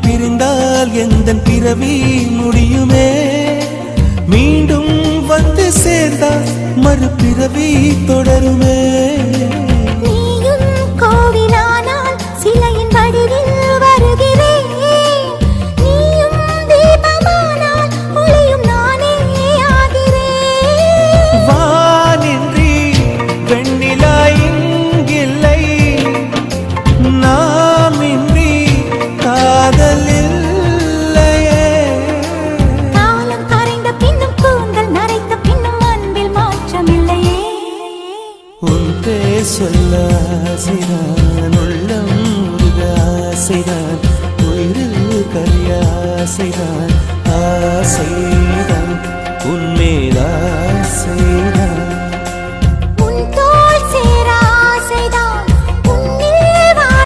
பிரிந்தால் எந்தன் பிறவி முடியுமே மீண்டும் வந்து சேர்ந்தால் மறுபிறவி தொடருமே நீயும் கோவிலானால் சிலையின் வடிவில் வருகிறேன் நீயும் தீபமானால் ஒளியும் நானே ஆகிறேன் வானின்றி வெண்ணிலா இங்கில்லை நாமின்றி காதல் இல்லையே காலம் கரைந்த பின்னும் கூந்தல் நரைத்த பின்னும் அன்பில் மாற்றமில்லையே உன் பேர் சொல்ல ஆசைதான் உள்ளம் முருக ஆசைதான் உயிரில் கரிய ஆசைதான் ஆசை